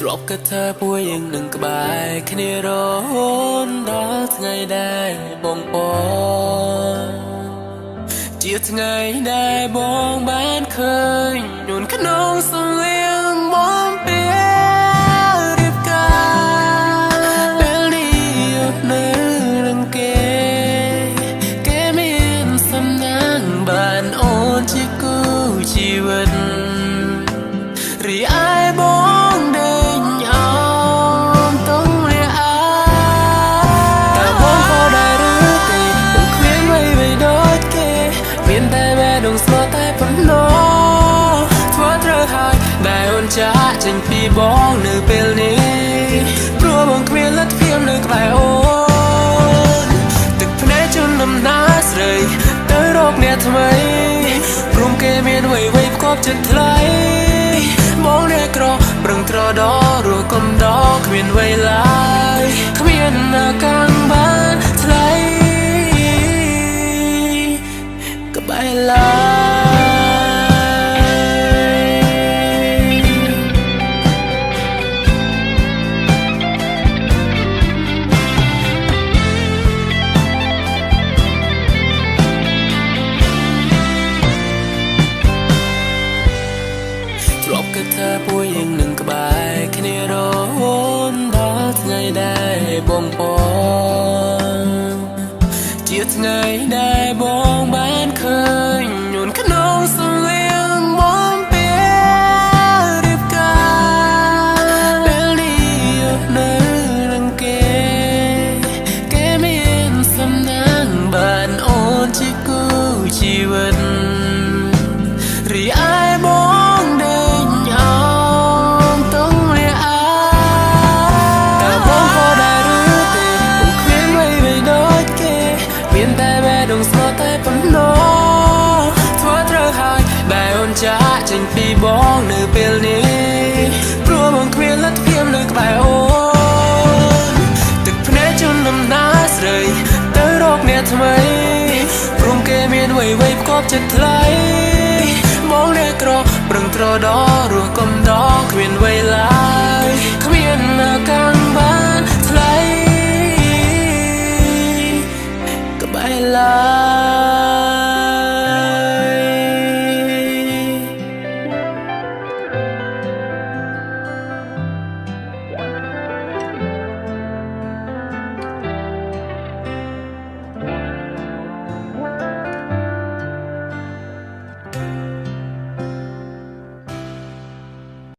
ទ្របក៏เธอពួយយ៉ាងនឹងក្បែរគ្នារហូតដល់ថ្ងៃដែលបងពជាថ្ងៃដែលបងបានឃើញនួនក្នុងសង្វៀងមកពីរៀបការពេលនេះនៅនឹងគេមានសំណាងបានអូនជាគូជីវិតរីឯបងដេញអមតុងរាអាតែបងក៏ដែរឬទេខ្ញុំគ្មានអ្វីដូចគេមានតែបែដងស្មោះតែប៉ុណ្ណោះធ្វើត្រូវហើយដែលអូនចាក់ចេញពីបងនៅពេលនេះព្រោះបងគ្មានលទ្ធភាពនៅក្បែរអូនទឹកភ្នែកជន់ដំណើរស្រីទៅរកអ្នកថ្មីព្រមគេមានអ្វីផ្គប់ចិត្តថ្លៃបងអ្នកក្រប្រឹងត្រដរស់កុំដកគ្មានអ្វីឡើយគ្មានណាកាំងបានថ្លៃក៏បែរឡើទ្របក៏เธอពួយយ៉ាងនឹងក្បែរគ្នារហូតដល់ថ្ងៃដែលបងពជាថ្ងៃដែលបងបានឃើញនួនក្នុងសង្វៀងមកពីរៀបការពេលនេះនៅនឹងគេមានសំណាងបានអូនជាគូជីវិតរីឯបងដេញអមតុងរាអាតែបងក៏ដែរឬទេខ្ញុំគ្មានអ្វីដូចគេមានតែបែដងស្មោះតែប៉ុណ្ណោះធ្វើត្រូវហើយដែលអូនចាក់ចេញពីបងនៅពេលនេះព្រោះបងគ្មានលទ្ធភាពនៅក្បែរអូនទឹកភ្នែកជន់ដំណើរស្រីទៅរកអ្នកថ្មីព្រមគេមានអ្វីផ្គប់ចិត្តថ្លៃបងអ្នកក្រប្រឹងត្រដរស់កុំដកគ្មានអ្វីឡើយគ្មានណាកាំង